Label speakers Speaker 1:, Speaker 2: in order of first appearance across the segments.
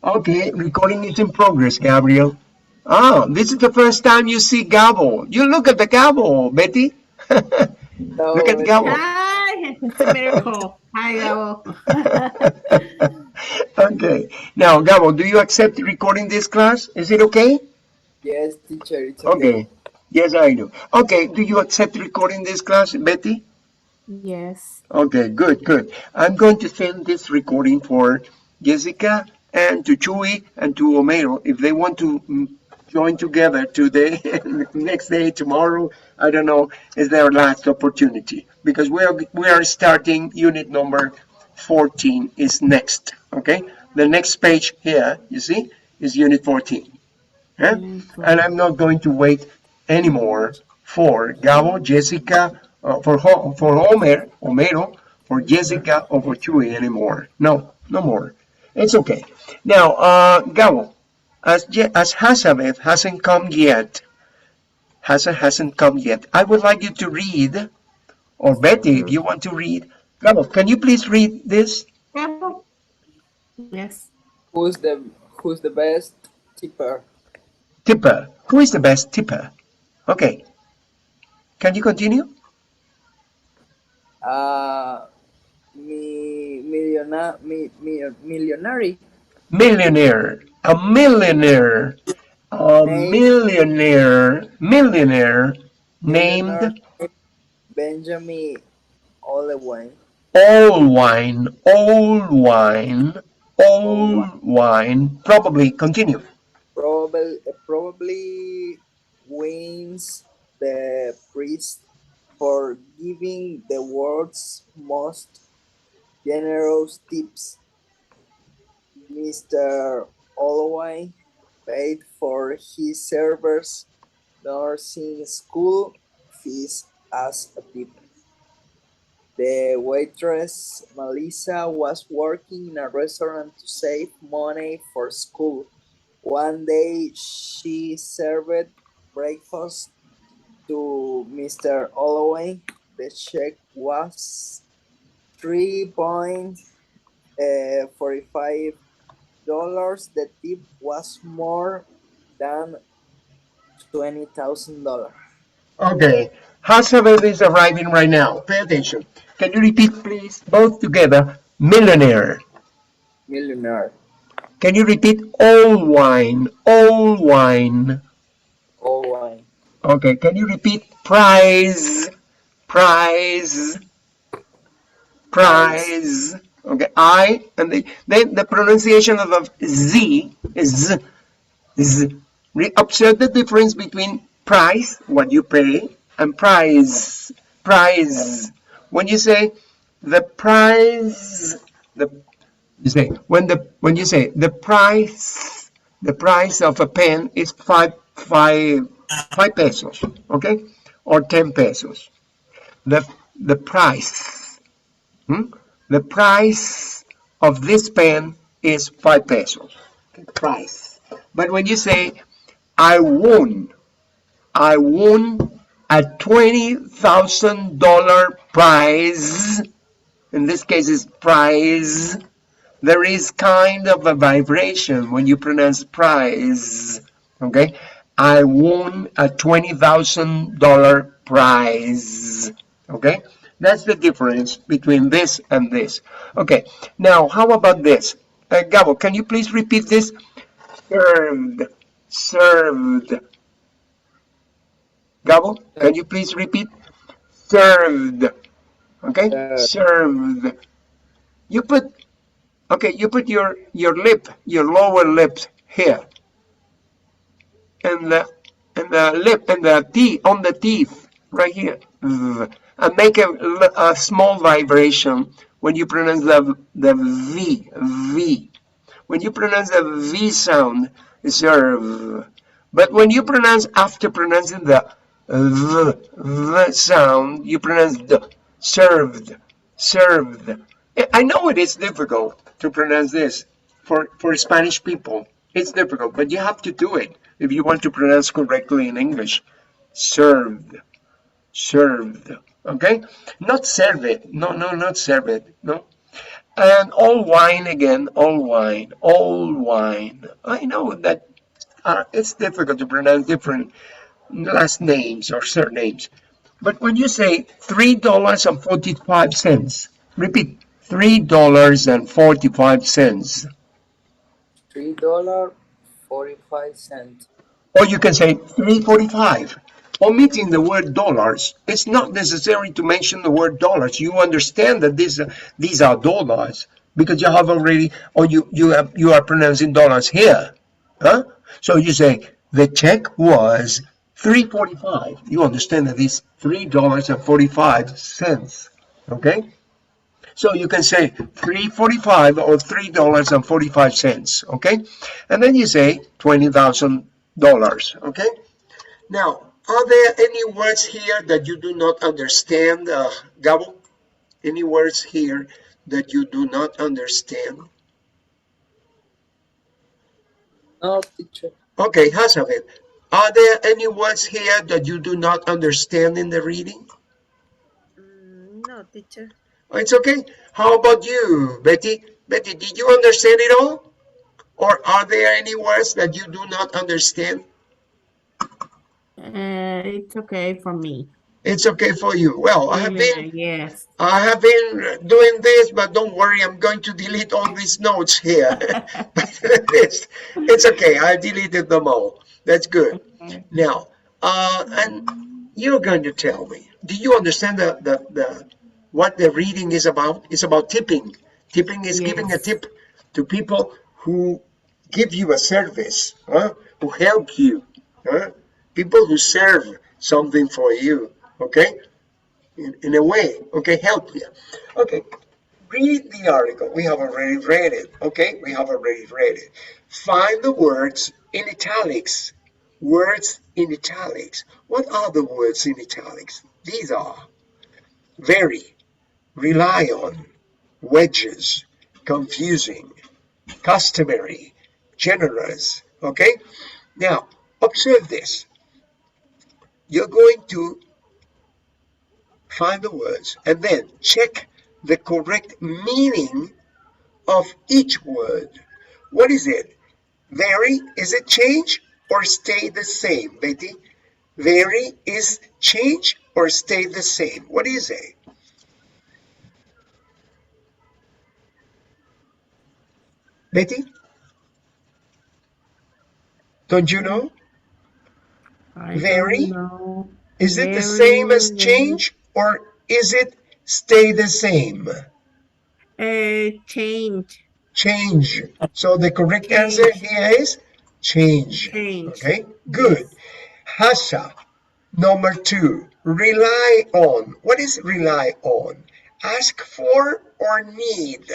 Speaker 1: Okay, recording is in progress, Gabriel. Ah, this is the first time you see Gabo. You look at the Gabo, Betty. Look
Speaker 2: Hello,
Speaker 1: at
Speaker 2: Betty.
Speaker 1: Gabo.
Speaker 3: Hi, it's a miracle. Hi, Gabo.
Speaker 1: Okay. Now, Gabo, do you accept recording this class? Is it okay?
Speaker 2: Yes, teacher, it's okay.
Speaker 1: Okay. Yes, I do. Okay. Do you accept recording this class, Betty?
Speaker 3: Yes.
Speaker 1: Okay, good, good. I'm going to send this recording for Jessica and to Chuy and to Homero if they want to join together today, next day, tomorrow. I don't know. Is their last opportunity because we are starting unit number 14 is next. Okay, the next page here you see is unit 14. Yeah? And I'm not going to wait anymore for Gabo, Jessica, for Homero, for Jessica, or for Chuy anymore. No, no more. It's okay. Now, Gabo, as Hazabeth hasn't come yet, I would like you to read, or Betty, if you want to read. Gabo, can you please read this?
Speaker 3: Gabo? Yes.
Speaker 2: Who's the who's the best tipper?
Speaker 1: Tipper. Who is the best tipper? Okay, can you continue?
Speaker 2: Uh, millionary
Speaker 1: Millionaire,
Speaker 2: name
Speaker 1: millionaire
Speaker 2: millionaire
Speaker 1: named
Speaker 2: Benjamin Olewine. All one
Speaker 1: Old Wine, probably continue.
Speaker 2: probably wins the prize for giving the world's most generous tips. Mr. Olewine paid for his servers' nursing school fees as a tip. The waitress Melissa was working in a restaurant to save money for school. One day she served breakfast to Mr. Holloway. The check was 3.45. The tip was more than $20,000.
Speaker 1: Okay, Hazabeth is arriving right now. Pay attention. Can you repeat, please, both together? Millionaire.
Speaker 2: Millionaire.
Speaker 1: Can you repeat old wine? Old wine.
Speaker 2: Holloway.
Speaker 1: Okay, can you repeat prize? Prize.
Speaker 2: Price.
Speaker 1: Prize. Okay, I and then the pronunciation of the Z is Z. Z. Observe the difference between price, what you pay, and prize. Prize. When you say the price, the you say when you say the price of a pen is five pesos, okay, or 10 pesos. The the price. Hmm? The price of this pen is 5 pesos. Price. But when you say, I won, I won a $20,000 prize, in this case it's prize, there is kind of a vibration when you pronounce prize. Okay? I won a $20,000 prize. Okay? That's the difference between this and this. Okay, now how about this? Gabo, can you please repeat this? Served. Served. Gabo, can you please repeat? Served. Okay?
Speaker 2: Uh,
Speaker 1: Served. You put okay, you put your lower lips here, and the lip and the teeth on the teeth right here, and make a small vibration when you pronounce the V. When you pronounce the V sound, serve. But when you pronounce after pronouncing the sound, you pronounce the served, served. I know it is difficult to pronounce this for Spanish people. It's difficult, but you have to do it if you want to pronounce correctly in English. Served, served. Okay? Not serve it. No, no, not serve it. No. And all wine again, all wine, all wine. I know that it's difficult to pronounce different last names or surnames. But when you say $3.45, repeat, $3.45.
Speaker 2: $3.45.
Speaker 1: Or you can say 345. Omitting the word dollars. It's not necessary to mention the word dollars. You understand that these are dollars because you have already, or you are pronouncing dollars here. Huh? So you say the check was 345. You understand that it's $3.45. Okay? So you can say 345 or $3.45. Okay? And then you say $20,000. Okay? Now, are there any words here that you do not understand, Gabo? Any words here that you do not understand?
Speaker 2: No, teacher.
Speaker 1: Okay, Hazabeth, are there any words here that you do not understand in the reading?
Speaker 4: No, teacher.
Speaker 1: Oh, it's okay. How about you, Betty? Betty, did you understand it all? Or are there any words that you do not understand?
Speaker 3: It's okay for me.
Speaker 1: It's okay for you. Well,
Speaker 3: Yes.
Speaker 1: I have been doing this, but don't worry, I'm going to delete all these notes here. It's okay, I deleted them all. That's good.
Speaker 3: Okay.
Speaker 1: Now, and you're going to tell me, do you understand what the reading is about? It's about tipping. Tipping is giving a
Speaker 3: Yes.
Speaker 1: tip to people who give you a service, who help you, people who serve something for you, okay? In a way, okay, help you. Okay, read the article. We have already read it, okay? We have already read it. Find the words in italics. Words in italics. What are the words in italics? These are very, rely on, wedges, confusing, customary, generous, okay? Now, observe this. You're going to find the words and then check the correct meaning of each word. What is it? Vary, is it change or stay the same, Betty? Vary is change or stay the same. What do you say? Betty? Don't you know?
Speaker 3: I don't
Speaker 1: Vary?
Speaker 3: know.
Speaker 1: Is it the same as change or is it stay the same?
Speaker 3: Change.
Speaker 1: Change. So the correct answer
Speaker 3: Change.
Speaker 1: here is change.
Speaker 3: Change.
Speaker 1: Okay, good.
Speaker 3: Yes.
Speaker 1: Hasha. Number 2, rely on. What is rely on? Ask for or need?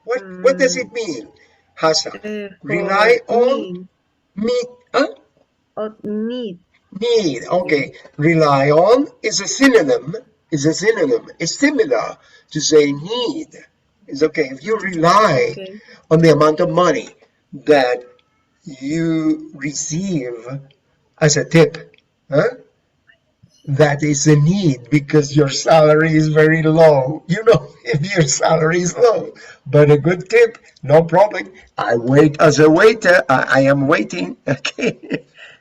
Speaker 1: What does it mean? Hasha,
Speaker 4: For
Speaker 1: rely on,
Speaker 4: need.
Speaker 1: meet, huh?
Speaker 4: Need.
Speaker 1: Need. Okay, rely on is a synonym. It's similar to say need. It's okay if you rely
Speaker 4: Okay.
Speaker 1: on the amount of money that you receive as a tip, huh? That is a need because your salary is very low. You know, if your salary is low, but a good tip, no problem. I wait as a waiter. I am waiting. Okay.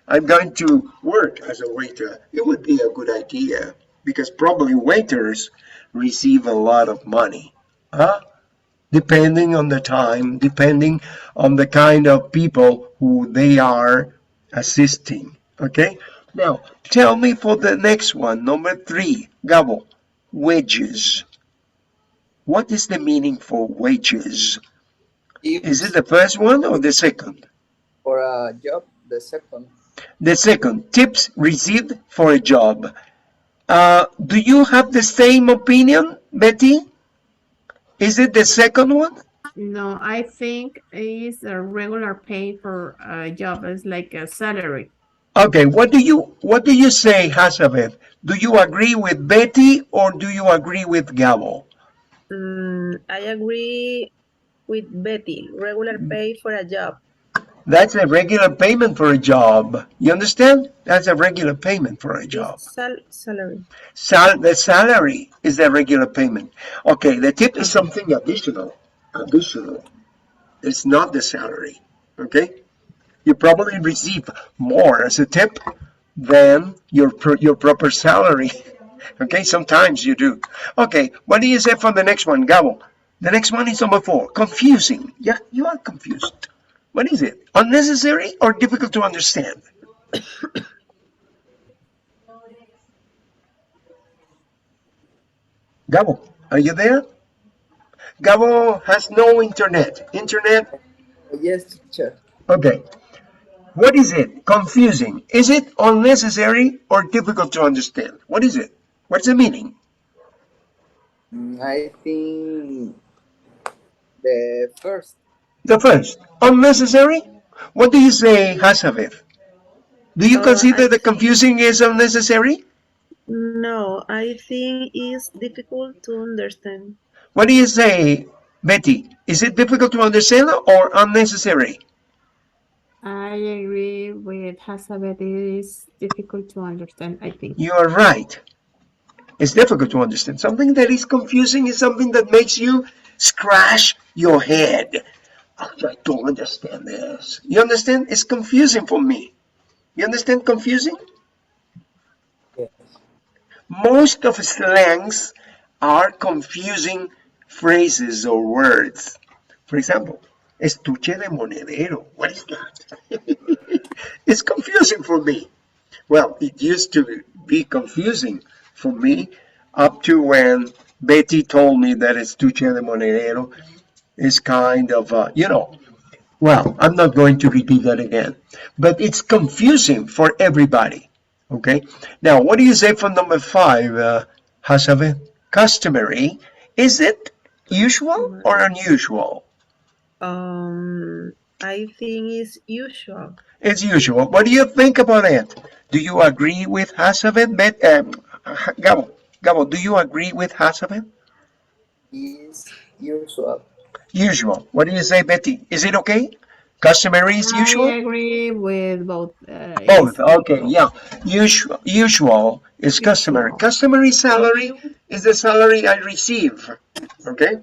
Speaker 1: I'm going to work as a waiter. It would be a good idea because probably waiters receive a lot of money. Huh? Depending on the time, depending on the kind of people who they are assisting. Okay? Now, tell me for the next one, number 3, Gabo, wages. What is the meaning for wages? Is it
Speaker 2: Tips
Speaker 1: the first one or the second?
Speaker 2: for a job, the second.
Speaker 1: The second, tips received for a job. Do you have the same opinion, Betty? Is it the second one?
Speaker 3: No, I think it's a regular pay for a job. It's like a salary.
Speaker 1: Okay, what do you say, Hazabeth? Do you agree with Betty or do you agree with Gabo?
Speaker 4: I agree with Betty. Regular pay for a job.
Speaker 1: That's a regular payment for a job. You understand? That's a regular payment for a job.
Speaker 4: It's salary.
Speaker 1: The salary is the regular payment. Okay, the tip is something additional. Additional. It's not the salary. Okay? You probably receive more as a tip than your proper salary. Okay, sometimes you do. Okay, what do you say for the next one, Gabo? The next one is number 4. Confusing. Yeah, you are confused. What is it? Unnecessary or difficult to understand? Gabo, are you there? Gabo has no internet. Internet?
Speaker 2: Yes, teacher.
Speaker 1: Okay. What is it? Confusing. Is it unnecessary or difficult to understand? What is it? What's the meaning?
Speaker 2: I think the first.
Speaker 1: The first. Unnecessary? What do you say, Hasabeth? Do you consider the confusing is unnecessary?
Speaker 4: No, I think it's difficult to understand.
Speaker 1: What do you say, Betty? Is it difficult to understand or unnecessary?
Speaker 3: I agree with Hazabeth. It is difficult to understand, I think.
Speaker 1: You are right. It's difficult to understand. Something that is confusing is something that makes you scratch your head. Oh, I don't understand this. You understand? It's confusing for me. You understand confusing?
Speaker 2: Yes.
Speaker 1: Most of slangs are confusing phrases or words. For example, estuche de monedero. What is that? It's confusing for me. Well, it used to be confusing for me up to when Betty told me that estuche de monedero is kind of, well, I'm not going to repeat that again, but it's confusing for everybody. Okay. Now, what do you say for number 5, Hasabe? Customary. Is it usual or unusual?
Speaker 4: I think it's usual.
Speaker 1: It's usual. What do you think about it? Do you agree with Hasabe? Gabo, do you agree with Hasabe?
Speaker 2: Is usual.
Speaker 1: Usual. What do you say, Betty? Is it okay? Customary is usual?
Speaker 3: I agree with both.
Speaker 1: Both. Okay, yeah. Usual is customary.
Speaker 3: Usual.
Speaker 1: Customary salary
Speaker 3: You?
Speaker 1: is the salary I receive. Okay?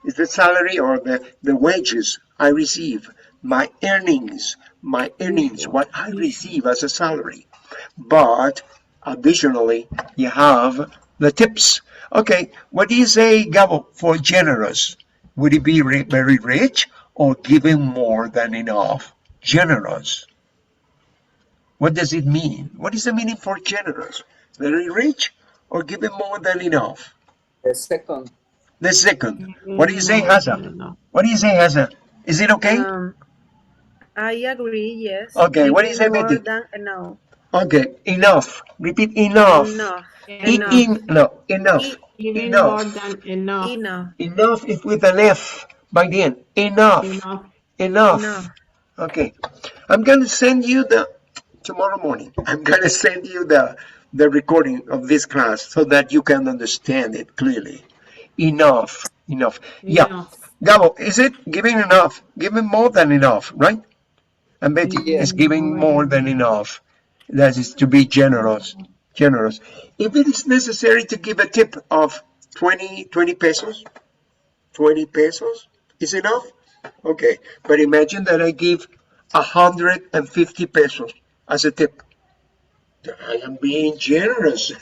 Speaker 1: It's the salary or the wages I receive. My earnings, what I receive as a salary. But additionally, you have the tips. Okay, what do you say, Gabo, for generous? Would it be very rich or giving more than enough? Generous. What does it mean? What is the meaning for generous? Very rich or giving more than enough?
Speaker 2: The second.
Speaker 1: The second. What do you say, Hasa?
Speaker 3: No.
Speaker 1: What do you say, Hasa? Is it okay?
Speaker 4: I agree, yes.
Speaker 1: Okay, what do you say,
Speaker 4: More
Speaker 1: Betty?
Speaker 4: than enough.
Speaker 1: Okay, enough. Repeat enough.
Speaker 4: Enough.
Speaker 1: No, enough.
Speaker 3: Even
Speaker 1: Enough.
Speaker 3: more than enough.
Speaker 4: Enough.
Speaker 1: Enough is with an F by the end. Enough.
Speaker 3: Enough.
Speaker 1: Enough. Okay. I'm going to send you tomorrow morning, I'm going to send you the recording of this class so that you can understand it clearly. Enough. Enough. Yeah.
Speaker 3: Enough.
Speaker 1: Gabo, is it giving enough? Giving more than enough, right? And Betty
Speaker 2: Yeah.
Speaker 1: is giving more than enough. That is to be generous. Generous. If it is necessary to give a tip of 20 pesos, 20 pesos is enough? Okay. But imagine that I give 150 pesos as a tip. I am being generous.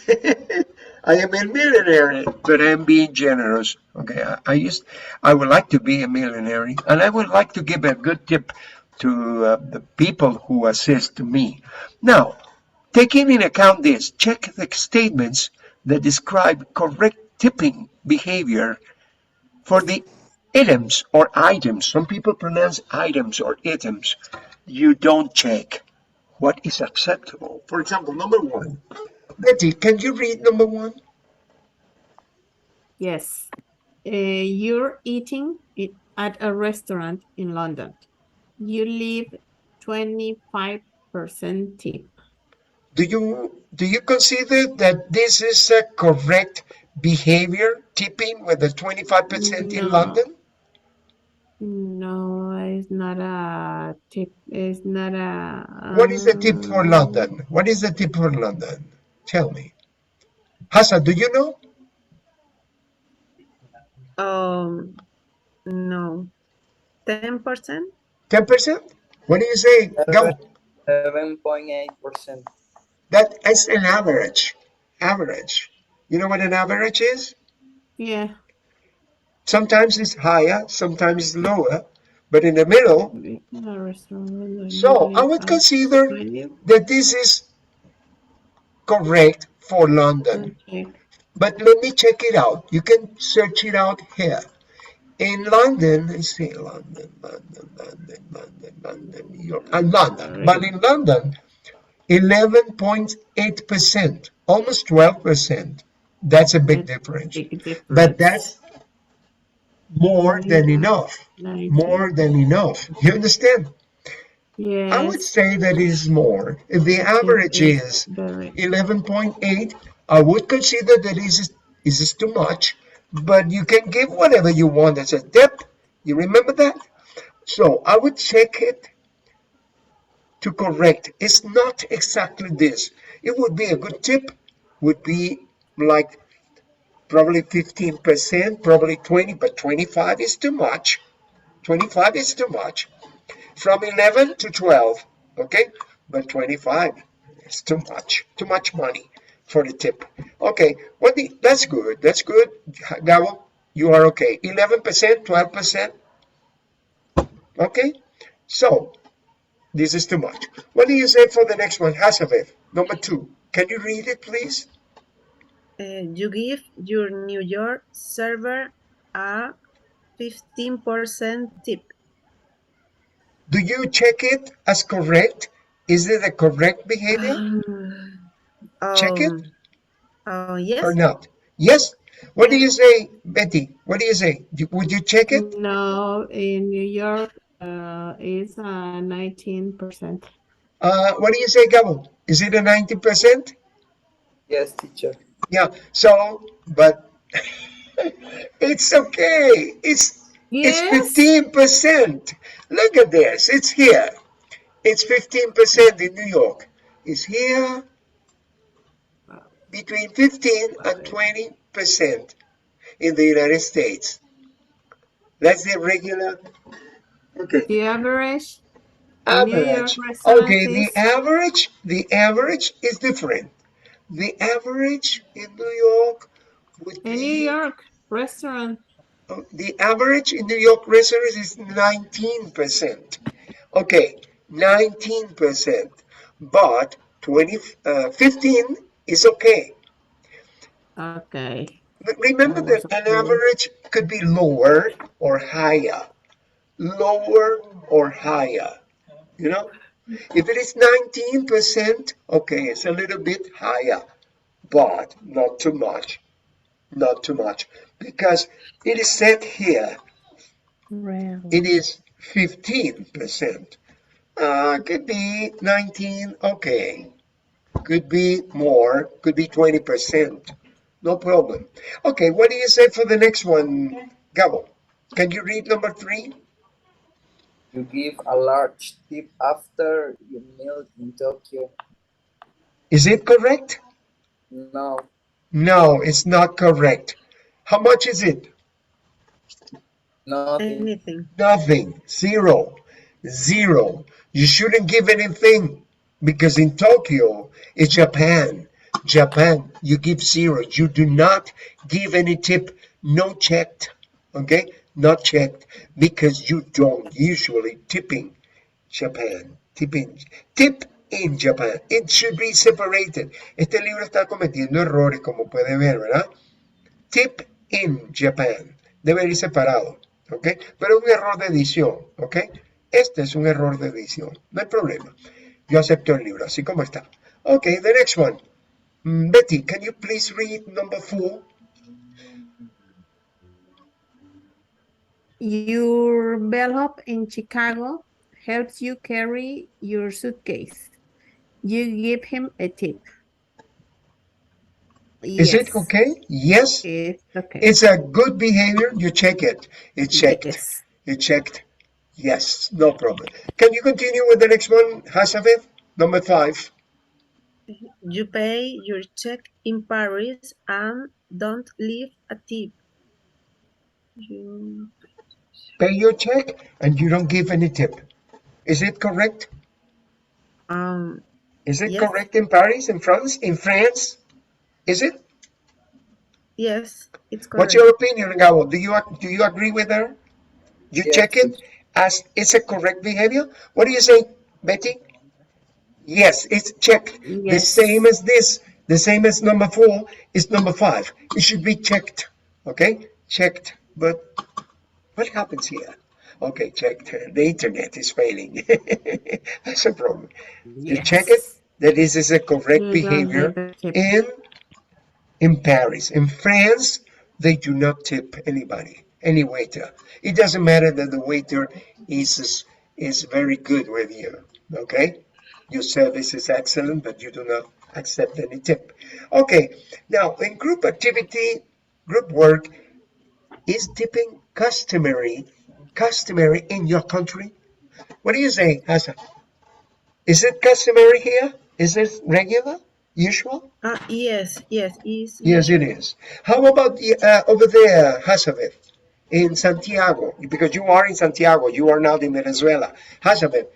Speaker 1: I am a millionaire, but I am being generous. Okay, I would like to be a millionaire, and I would like to give a good tip to the people who assist me. Now, taking in account this, check the statements that describe correct tipping behavior for the items or items. Some people pronounce items or items. You don't check what is acceptable. For example, number 1. Betty, can you read number 1?
Speaker 3: Yes. You're eating at a restaurant in London. You leave 25% tip.
Speaker 1: Do you consider that this is a correct behavior, tipping with the 25% in London?
Speaker 3: No, I not a tip. It's not a.
Speaker 1: What is the tip for London? What is the tip for London? Tell me. Hassan, do you know?
Speaker 4: No. 10%?
Speaker 1: 10%? What do you say, Gabo?
Speaker 2: 7.8%.
Speaker 1: That is an average. Average. You know what an average is?
Speaker 3: Yeah.
Speaker 1: Sometimes it's higher, sometimes it's lower, but in the middle.
Speaker 3: A restaurant
Speaker 1: So I
Speaker 3: usually
Speaker 1: would
Speaker 3: has
Speaker 1: consider
Speaker 3: 20.
Speaker 1: that this is correct for London.
Speaker 3: Okay.
Speaker 1: But let me check it out. You can search it out here. In London, let's see, London, New York, and London. But in London, 11.8%, almost 12%. That's a big
Speaker 3: That's
Speaker 1: difference.
Speaker 3: big
Speaker 1: But
Speaker 3: difference.
Speaker 1: that's more
Speaker 3: New
Speaker 1: than
Speaker 3: York,
Speaker 1: enough.
Speaker 3: 19.
Speaker 1: More than enough. You understand? I would
Speaker 3: Yes.
Speaker 1: say that is more. If the
Speaker 3: The tip
Speaker 1: average
Speaker 3: is
Speaker 1: is
Speaker 3: very.
Speaker 1: 11.8, I would consider that is too much, but you can give whatever you want as a tip. You remember that? So I would check it to correct. It's not exactly this. It would be a good tip, would be like probably 15%, probably 20, but 25 is too much. 25 is too much. From 11 to 12, okay? But 25 is too much money for the tip. Okay, that's good, that's good. Gabo, you are okay. 11%, 12%, okay? So, this is too much. What do you say for the next one, Hasavev? Number 2. Can you read it, please?
Speaker 4: You give your New York server a 15% tip.
Speaker 1: Do you check it as correct? Is it a correct behavior? Check it or
Speaker 4: Yes.
Speaker 1: not? Yes? What do
Speaker 4: Yes.
Speaker 1: you say, Betty? What do you say? Would you check it?
Speaker 3: No, in New York, is 19%.
Speaker 1: What do you say, Gabo? Is it a 90%?
Speaker 2: Yes, teacher.
Speaker 1: Yeah, so, but it's okay. It's
Speaker 3: Yes.
Speaker 1: 15%. Look at this. It's here. It's 15% in New York. It's here between 15 and 20% in the United States. That's the regular. Okay.
Speaker 3: The average in New York
Speaker 1: Average.
Speaker 3: restaurants
Speaker 1: Okay, the
Speaker 3: is
Speaker 1: average is different. The average in New York would
Speaker 3: in New
Speaker 1: be,
Speaker 3: York restaurant.
Speaker 1: the average in New York restaurants is 19%. Okay, 19%. But 15 is okay.
Speaker 3: Okay.
Speaker 1: But remember that
Speaker 3: Almost
Speaker 1: an
Speaker 3: okay.
Speaker 1: average could be lower or higher. Lower or higher. You know? If it is 19%, okay, it's a little bit higher, but not too much. Not too much. Because it is said here, it
Speaker 3: Really?
Speaker 1: is 15%. Could be 19, okay. Could be more, could be 20%. No problem. Okay, what do you say for the next one, Gabo? Can you read number 3?
Speaker 2: You give a large tip after you meal in Tokyo.
Speaker 1: Is it correct?
Speaker 2: No,
Speaker 1: No, it's not correct. How much is it?
Speaker 2: nothing.
Speaker 4: Anything.
Speaker 1: Nothing. Zero. Zero. You shouldn't give anything because in Tokyo, it's Japan. Japan, you give zero. You do not give any tip. No checked. Okay? Not checked because you don't usually tipping Japan. Tip in Japan. It should be separated. Este libro está cometiendo errores, como puede ver, ¿verdad? Tip in Japan. Debe ir separado, ¿ok? Pero es un error de edición, ¿ok? Este es un error de edición, no hay problema. Yo acepto el libro, así como está. Ok, the next one. Betty, can you please read number 4?
Speaker 3: Your bellhop in Chicago helps you carry your suitcase. You give him a tip.
Speaker 1: Is it
Speaker 3: Yes,
Speaker 1: okay? Yes.
Speaker 3: it's okay.
Speaker 1: It's a good behavior. You check it. It's checked.
Speaker 3: Yes.
Speaker 1: It's checked. Yes, no problem. Can you continue with the next one, Hasabeth? Number 5.
Speaker 4: You pay your check in Paris and don't leave a tip. You,
Speaker 1: Pay your check and you don't give any tip. Is it correct?
Speaker 4: um,
Speaker 1: Is it
Speaker 4: yes,
Speaker 1: correct in Paris, in France? In France? Is it?
Speaker 4: yes, it's
Speaker 1: What's
Speaker 4: correct.
Speaker 1: your opinion, Gabo? Do you agree with her? You check
Speaker 2: Yes,
Speaker 1: it as it's a correct behavior? What do you say, Betty? Yes, it's checked. The same
Speaker 3: Yes.
Speaker 1: as this, the same as number 4 is number 5. It should be checked. Okay? Checked. But what happens here? Okay, checked. The internet is failing. That's a problem. You check it,
Speaker 3: Yes.
Speaker 1: that this is a correct
Speaker 3: You don't
Speaker 1: behavior
Speaker 3: leave a tip.
Speaker 1: in Paris. In France, they do not tip anybody, any waiter. It doesn't matter that the waiter is very good with you. Okay, your service is excellent, but you do not accept any tip. Okay, now in group activity, group work, is tipping customary in your country? What do you say, Hassan? Is it customary here? Is it regular, usual?
Speaker 4: Yes, yes, it's
Speaker 1: Yes, it
Speaker 4: usual.
Speaker 1: is. How about over there, Hazabeth, in Santiago? Because you are in Santiago, you are not in Venezuela. Hazabeth,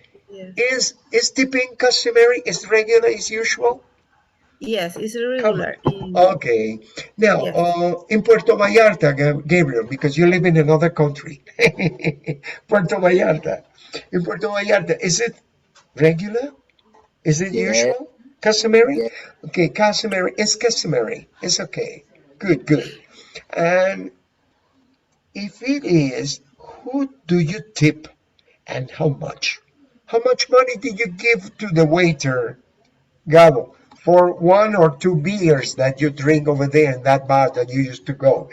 Speaker 4: Yes,
Speaker 1: is tipping customary? Is regular? Is usual?
Speaker 4: yes, it's
Speaker 1: Come on.
Speaker 4: regular.
Speaker 1: Okay. Now,
Speaker 4: Yes,
Speaker 1: in Puerto Vallarta, Gabriel, because you live in another country, Puerto Vallarta. In Puerto Vallarta, is it regular? Is it
Speaker 2: yes,
Speaker 1: usual? Customary?
Speaker 2: yes.
Speaker 1: Okay, customary is customary. It's okay. Good, good. And if it is, who do you tip and how much? How much money did you give to the waiter, Gabo, for 1 or 2 beers that you drink over there in that bar that you used to go?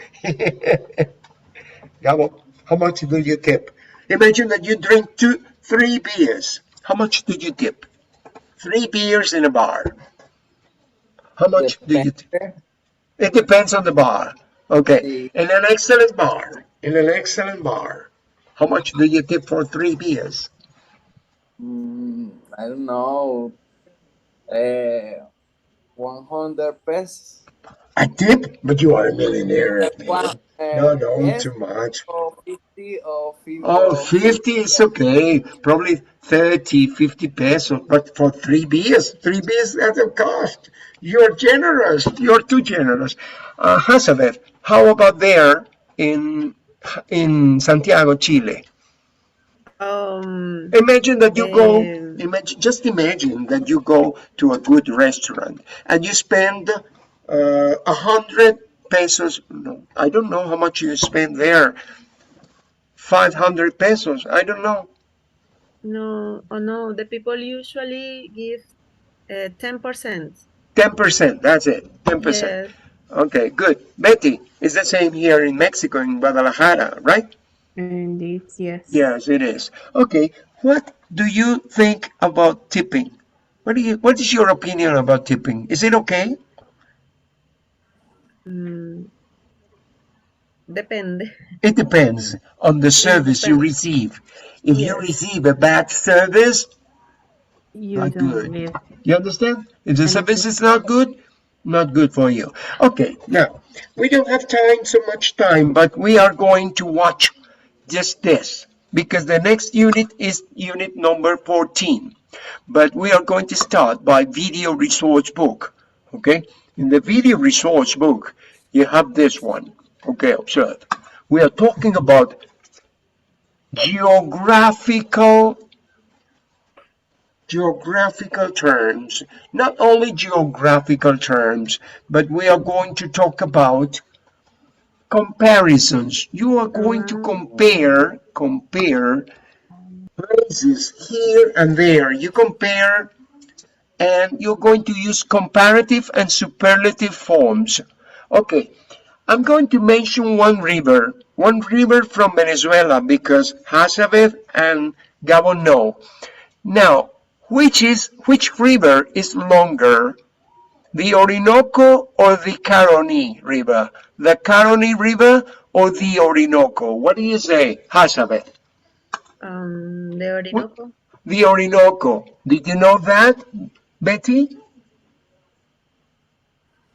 Speaker 1: Gabo, how much do you tip? Imagine that you drink 3 beers. How much do you tip? 3 beers in a bar. How much do you tip?
Speaker 2: Depende.
Speaker 1: It depends on the bar. Okay.
Speaker 2: Sí.
Speaker 1: In an excellent bar, how much do you tip for 3 beers?
Speaker 2: I don't know. Uh, 100 pesos.
Speaker 1: A tip? But you are a millionaire,
Speaker 2: One,
Speaker 1: man. No, no,
Speaker 2: yes,
Speaker 1: too much.
Speaker 2: or 50 or 50
Speaker 1: Oh,
Speaker 2: or 50.
Speaker 1: 50 is okay. Probably 30, 50 pesos. But for 3 beers, that's a cost. You're generous. You're too generous. Hazabeth, how about there in Santiago, Chile?
Speaker 4: um,
Speaker 1: Imagine that you go,
Speaker 4: um,
Speaker 1: just imagine that you go to a good restaurant and you spend 100 pesos. No, I don't know how much you spend there. 500 pesos. I don't know.
Speaker 4: no, oh no, the people usually give 10%.
Speaker 1: 10%. That's it. 10%.
Speaker 4: Yes,
Speaker 1: Okay, good. Betty, it's the same here in Mexico, in Guadalajara, right?
Speaker 3: Indeed, yes.
Speaker 1: Yes, it is. Okay, what do you think about tipping? What is your opinion about tipping? Is it okay?
Speaker 4: mm, depende.
Speaker 1: It depends on the
Speaker 4: It
Speaker 1: service you
Speaker 4: depends.
Speaker 1: receive. If you
Speaker 4: Yes,
Speaker 1: receive a bad service,
Speaker 3: You
Speaker 1: not
Speaker 3: don't
Speaker 1: good.
Speaker 3: leave
Speaker 1: You understand? If the
Speaker 3: any
Speaker 1: service
Speaker 3: tip.
Speaker 1: is not good for you. Okay, now, we don't have so much time, but we are going to watch just this because the next unit is unit number 14. But we are going to start by video resource book. Okay? In the video resource book, you have this one. Okay, observe. We are talking about geographical terms, not only geographical terms, but we are going to talk about comparisons. You are going to compare places here and there. You compare and you're going to use comparative and superlative forms. Okay, I'm going to mention one river from Venezuela because Hazabeth and Gabon know. Now, which river is longer, the Orinoco or the Caroni River? The Caroni River or the Orinoco? What do you say, Hazabeth?
Speaker 4: The Orinoco.
Speaker 1: The Orinoco. Did you know that, Betty?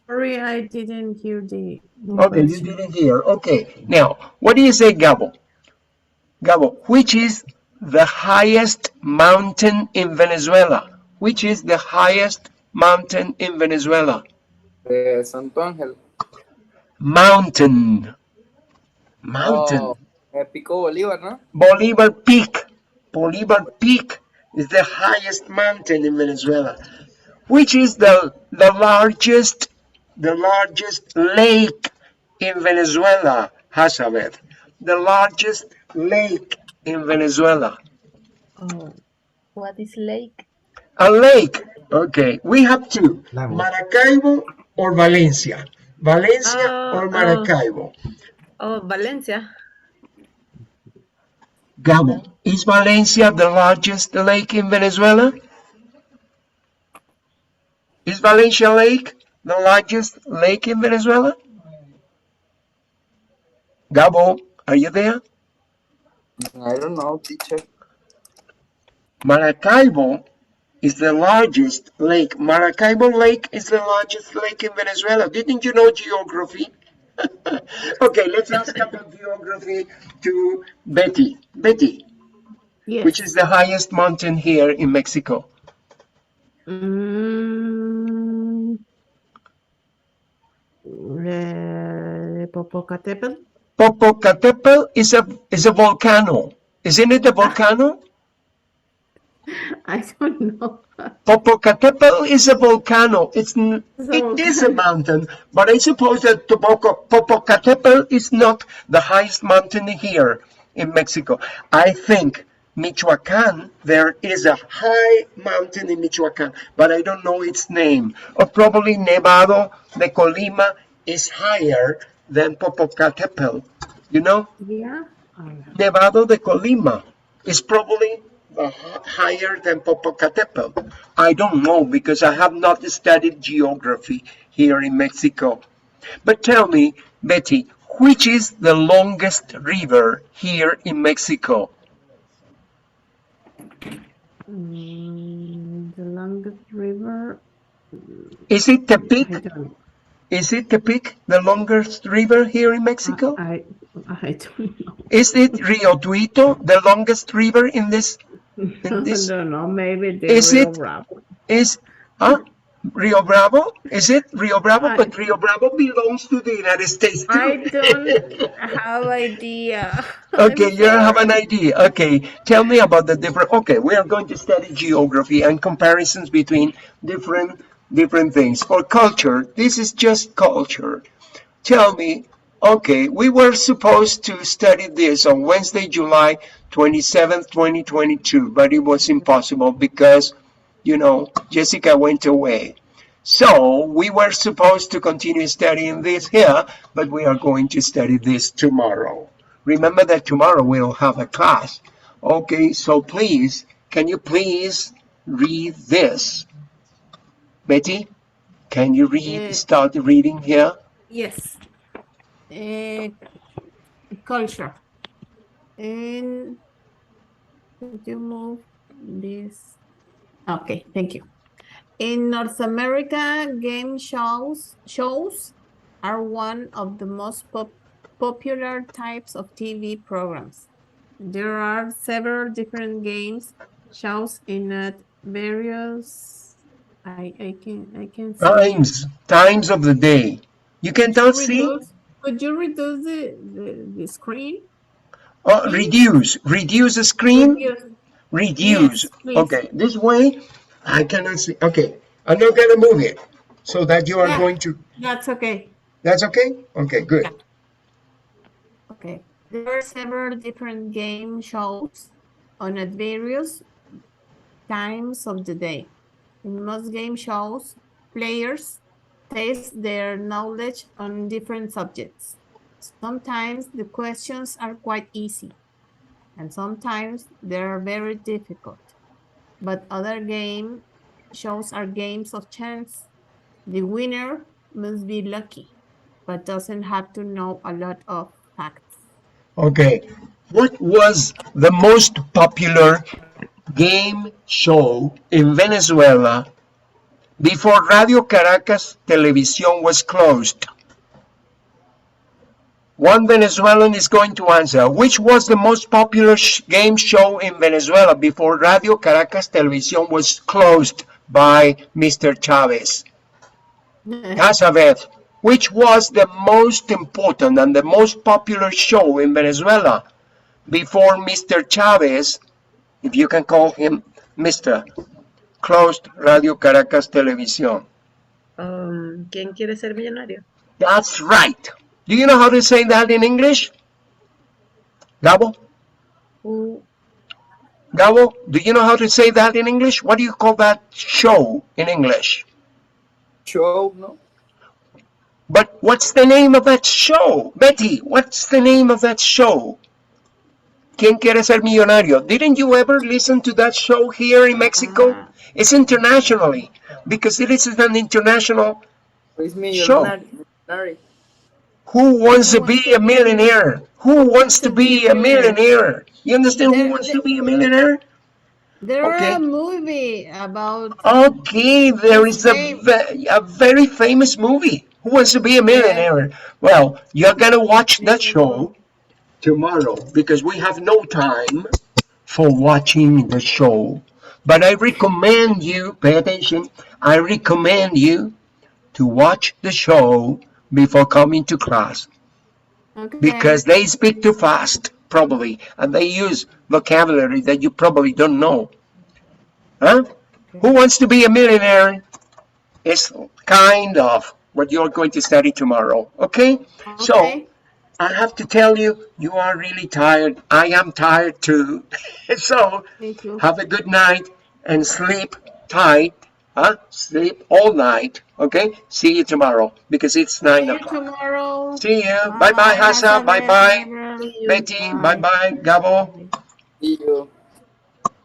Speaker 3: Sorry, I didn't hear the
Speaker 1: Okay, you
Speaker 3: question.
Speaker 1: didn't hear. Okay, now, what do you say, Gabo? Gabo, which is the highest mountain in Venezuela? Which is the highest mountain in Venezuela?
Speaker 2: Santo Ángel.
Speaker 1: Mountain. Mountain.
Speaker 2: Oh, Pico Bolívar, ¿no?
Speaker 1: Bolivar Peak. Bolivar Peak is the highest mountain in Venezuela. Which is the largest lake in Venezuela, Hazabeth? The largest lake in Venezuela.
Speaker 4: Oh, what is lake?
Speaker 1: A lake. Okay, we have two, Maracaibo or Valencia. Valencia or Maracaibo.
Speaker 4: Oh, Valencia.
Speaker 1: Gabo, is Valencia the largest lake in Venezuela? Is Valencia Lake the largest lake in Venezuela? Gabo, are you there?
Speaker 2: I don't know, teacher.
Speaker 1: Maracaibo is the largest lake. Maracaibo Lake is the largest lake in Venezuela. Didn't you know geography? Okay, let's ask about geography to Betty. Betty,
Speaker 3: Yes.
Speaker 1: which is the highest mountain here in Mexico?
Speaker 3: Popocatépetl.
Speaker 1: Popocatépetl is a volcano. Isn't it a volcano?
Speaker 3: I don't know.
Speaker 1: Popocatépetl is a volcano. It is a mountain, but I suppose that Popocatépetl is not the highest mountain here in Mexico. I think Michoacán, there is a high mountain in Michoacán, but I don't know its name. Or probably Nevado de Colima is higher than Popocatépetl. You know?
Speaker 3: Yeah.
Speaker 1: Nevado de Colima is probably higher than Popocatépetl. I don't know because I have not studied geography here in Mexico. But tell me, Betty, which is the longest river here in Mexico?
Speaker 3: The longest river.
Speaker 1: Is it
Speaker 3: I
Speaker 1: Tepic?
Speaker 3: don't know.
Speaker 1: Is it Tepic, the longest river here in Mexico?
Speaker 3: I don't know.
Speaker 1: Is it Rio Tuito, the longest river in this?
Speaker 3: I don't know. Maybe the
Speaker 1: Is
Speaker 3: Rio
Speaker 1: it?
Speaker 3: Bravo.
Speaker 1: Rio Bravo? Is it Rio Bravo? But Rio Bravo belongs to the United States too.
Speaker 3: I don't have idea.
Speaker 1: Okay, you don't have an idea. Okay, tell me about the different. Okay, we are going to study geography and comparisons between different things. For culture, this is just culture. Tell me, okay, we were supposed to study this on Wednesday, July 27th, 2022, but it was impossible because, you know, Jessica went away. So we were supposed to continue studying this here, but we are going to study this tomorrow. Remember that tomorrow we'll have a class. Okay, so please, can you please read this? Betty, can you start reading here?
Speaker 3: Yes. Culture. And could you move this? Okay, thank you. In North America, game shows are one of the most popular types of TV programs. There are several different games shows in various. I can see.
Speaker 1: Times of the day. You can tell see?
Speaker 3: Could you reduce the screen?
Speaker 1: Oh, reduce the screen. Reduce.
Speaker 3: Yes, please.
Speaker 1: Okay, this way I cannot see. Okay, I'm not gonna move it so that you are going to.
Speaker 3: That's okay.
Speaker 1: That's okay? Okay, good.
Speaker 3: Yeah. Okay. There are several different game shows on at various times of the day. In most game shows, players test their knowledge on different subjects. Sometimes the questions are quite easy, and sometimes they are very difficult. But other game shows are games of chance. The winner must be lucky, but doesn't have to know a lot of facts.
Speaker 1: Okay, What was the most popular game show in Venezuela before Radio Caracas Televisión was closed? One Venezuelan is going to answer. Which was the most popular game show in Venezuela before Radio Caracas Televisión was closed by Mr. Chavez? Casa Verde. Which was the most important and the most popular show in Venezuela before Mr. Chavez, if you can call him Mr., closed Radio Caracas Televisión?
Speaker 4: ¿Quién quiere ser millonario?
Speaker 1: That's right. Do you know how to say that in English? Gabo? Gabo, do you know how to say that in English? What do you call that show in English?
Speaker 2: Show, no?
Speaker 1: But what's the name of that show? Betty, what's the name of that show? ¿Quién quiere ser millonario? Didn't you ever listen to that show here in Mexico? It's internationally, because it is an international show. Who wants to be a millionaire? Who wants to be a millionaire? You understand who wants to be a millionaire?
Speaker 3: There
Speaker 1: Okay.
Speaker 3: are a movie about.
Speaker 1: Okay, there is a very famous movie. Who wants to be a millionaire? Well, you're gonna watch that show tomorrow because we have no time for watching the show. But I recommend you, pay attention, I recommend you to watch the show before coming to class.
Speaker 3: Okay.
Speaker 1: Because they speak too fast, probably, and they use vocabulary that you probably don't know. Huh? Who wants to be a millionaire? It's kind of what you're going to study tomorrow, okay? So, I have to tell you, you are really tired. I am tired too. So, have a good night and sleep tight. Huh? Sleep all night, okay? See you tomorrow because it's 9 o'clock.
Speaker 3: Tomorrow.
Speaker 1: See you. Bye-bye, Hassa. Bye-bye. Betty. Bye-bye, Gabo.
Speaker 2: See you.